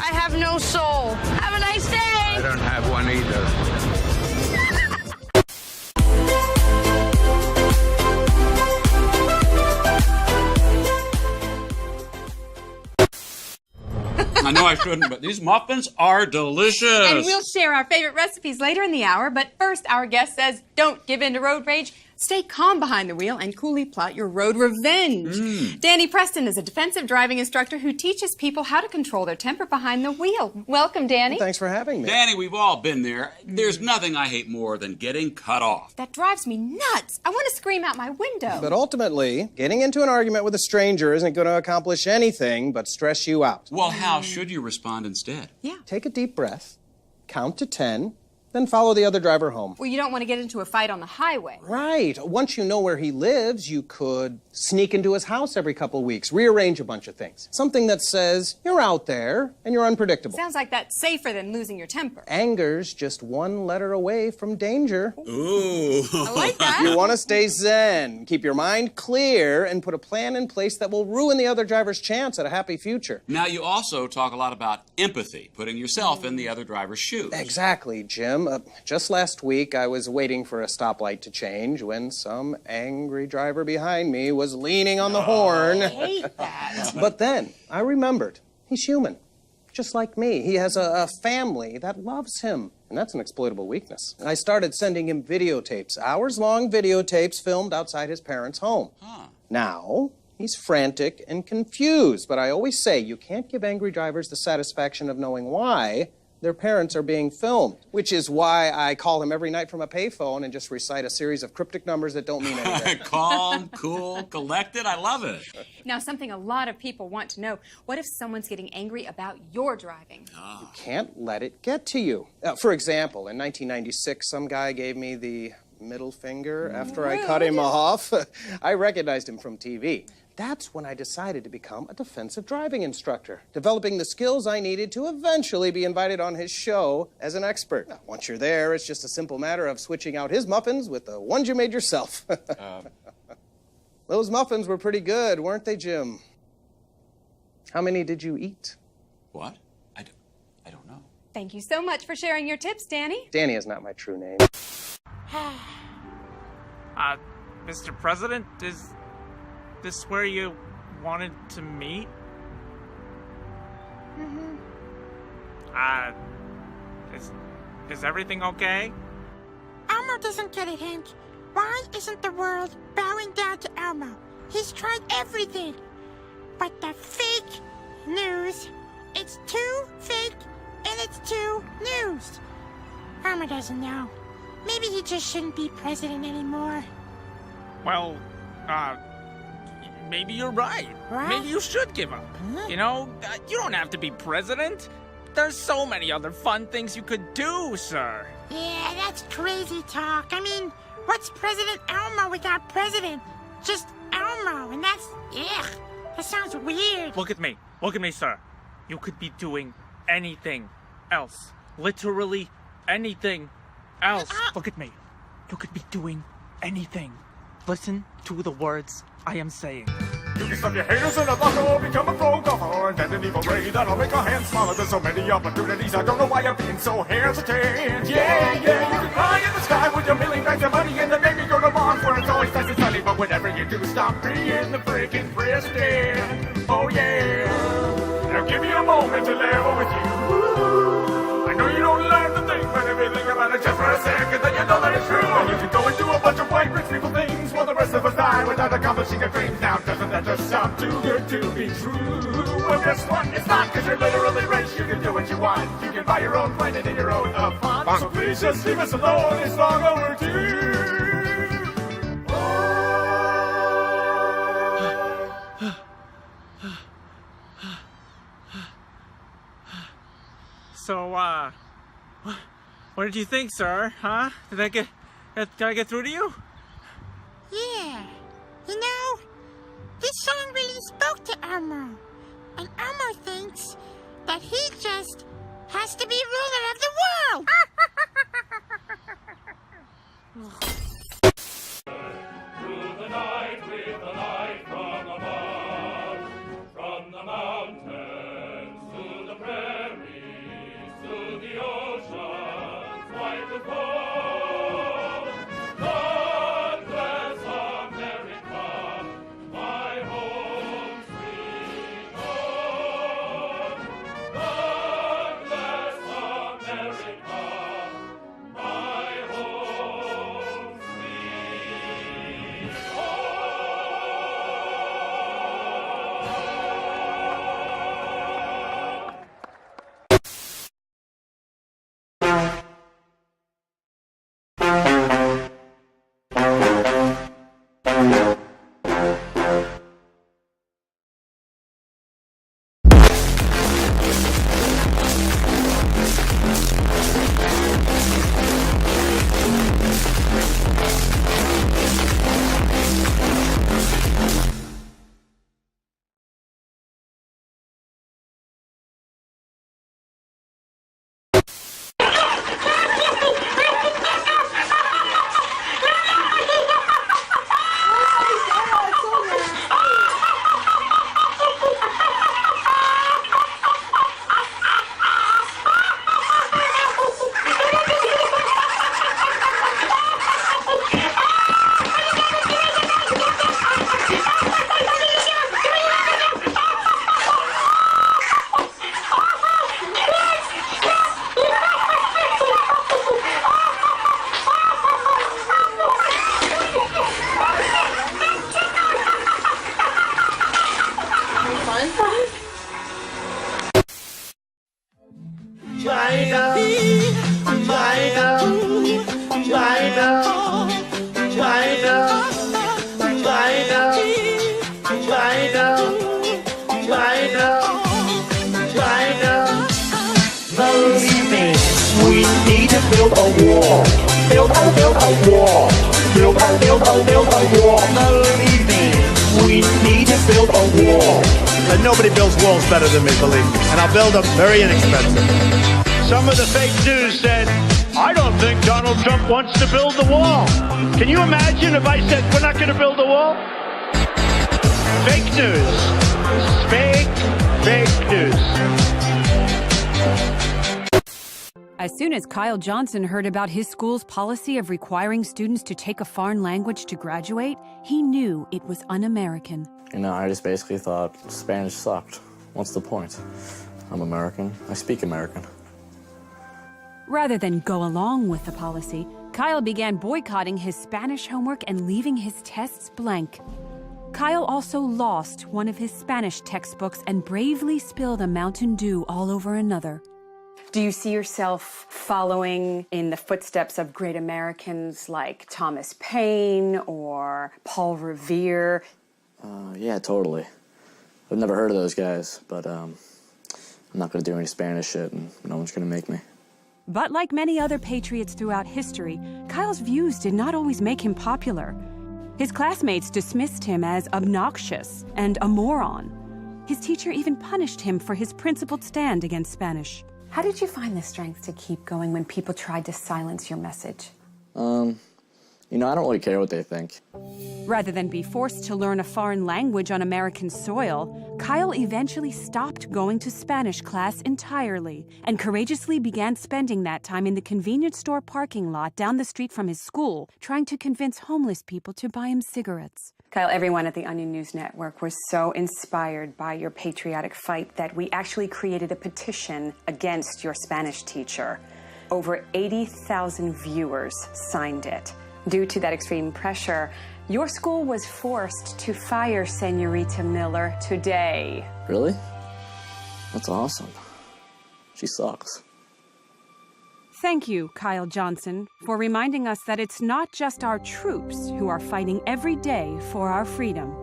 I have no soul. Have a nice day. I don't have one either. I know I shouldn't, but these muffins are delicious. And we'll share our favorite recipes later in the hour, but first our guest says, don't give in to road rage. Stay calm behind the wheel and coolly plot your road revenge. Danny Preston is a defensive driving instructor who teaches people how to control their temper behind the wheel. Welcome, Danny. Well, thanks for having me. Danny, we've all been there. There's nothing I hate more than getting cut off. That drives me nuts. I want to scream out my window. But ultimately, getting into an argument with a stranger isn't going to accomplish anything but stress you out. Well, how should you respond instead? Yeah. Take a deep breath, count to 10, then follow the other driver home. Well, you don't want to get into a fight on the highway. Right. Once you know where he lives, you could sneak into his house every couple weeks, rearrange a bunch of things. Something that says, you're out there and you're unpredictable. Sounds like that's safer than losing your temper. Anger's just one letter away from danger. Ooh. I like that. You want to stay zen, keep your mind clear, and put a plan in place that will ruin the other driver's chance at a happy future. Now, you also talk a lot about empathy, putting yourself in the other driver's shoes. Exactly, Jim. Just last week, I was waiting for a stoplight to change when some angry driver behind me was leaning on the horn. I hate that. But then I remembered, he's human, just like me. He has a family that loves him, and that's an exploitable weakness. I started sending him videotapes, hours-long videotapes filmed outside his parents' home. Now, he's frantic and confused, but I always say you can't give angry drivers the satisfaction of knowing why their parents are being filmed, which is why I call him every night from a payphone and just recite a series of cryptic numbers that don't mean anything. Calm, cool, collected. I love it. Now, something a lot of people want to know, what if someone's getting angry about your driving? You can't let it get to you. For example, in 1996, some guy gave me the middle finger after I cut him off. I recognized him from TV. That's when I decided to become a defensive driving instructor, developing the skills I needed to eventually be invited on his show as an expert. Now, once you're there, it's just a simple matter of switching out his muffins with the ones you made yourself. Those muffins were pretty good, weren't they, Jim? How many did you eat? What? I don't know. Thank you so much for sharing your tips, Danny. Danny is not my true name. Mr. President, is this where you wanted to meet? Is everything okay? Elmo doesn't get it, Hank. Why isn't the world bowing down to Elmo? He's tried everything. But the fake news, it's too fake and it's too news. Elmo doesn't know. Maybe he just shouldn't be president anymore. Well, maybe you're right. What? Maybe you should give up. You know, you don't have to be president. There's so many other fun things you could do, sir. Yeah, that's crazy talk. I mean, what's President Elmo without president? Just Elmo, and that's, ugh, that sounds weird. Look at me, sir. You could be doing anything else. Literally anything else. Look at me. You could be doing anything. Listen to the words I am saying. You can stop your haters in a locker or become a pro golfer and then an evil ray that'll make a hand smaller. There's so many opportunities, I don't know why you're being so hesitant. Yeah, you can fly in the sky with your million bags of money and then maybe go to Mars where it's always nice and sunny. But whenever you do, stop being the freaking president. Oh yeah. Now give me a moment to level with you. I know you don't like to think, but everything about it just for a second, then you know that it's true. And you can go and do a bunch of white rich people things while the rest of us die without accomplishing your dreams. Now doesn't that just sound too good to be true? Well, guess what? It's not, because you're literally rich. You can do what you want. You can buy your own planet in your own font. So please just leave us alone. It's long overdue. So, what did you think, sir? Huh? Did I get through to you? Yeah. You know, this song really spoke to Elmo. And Elmo thinks that he just has to be ruler of the world. Through the night with the light from above, from the mountains to the prairie. China, China, China, China, China, China, China, China. Believe me, we need to build a wall. Build a wall. Build a wall. Believe me, we need to build a wall. And nobody builds walls better than me, believe me. And I'll build them very inexpensive. Some of the fake news said, I don't think Donald Trump wants to build the wall. Can you imagine if I said we're not going to build the wall? Fake news. Fake news. As soon as Kyle Johnson heard about his school's policy of requiring students to take a foreign language to graduate, he knew it was un-American. You know, I just basically thought Spanish sucked. What's the point? I'm American. I speak American. Rather than go along with the policy, Kyle began boycotting his Spanish homework and leaving his tests blank. Kyle also lost one of his Spanish textbooks and bravely spilled a Mountain Dew all over another. Do you see yourself following in the footsteps of great Americans like Thomas Paine or Paul Revere? Yeah, totally. I've never heard of those guys, but I'm not going to do any Spanish shit, and no one's going to make me. But like many other patriots throughout history, Kyle's views did not always make him popular. His classmates dismissed him as obnoxious and a moron. His teacher even punished him for his principled stand against Spanish. How did you find the strength to keep going when people tried to silence your message? You know, I don't really care what they think. Rather than be forced to learn a foreign language on American soil, Kyle eventually stopped going to Spanish class entirely and courageously began spending that time in the convenience store parking lot down the street from his school, trying to convince homeless people to buy him cigarettes. Kyle, everyone at the Onion News Network was so inspired by your patriotic fight that we actually created a petition against your Spanish teacher. Over 80,000 viewers signed it. Due to that extreme pressure, your school was forced to fire Senorita Miller today. Really? That's awesome. She sucks. Thank you, Kyle Johnson, for reminding us that it's not just our troops who are fighting every day for our freedom.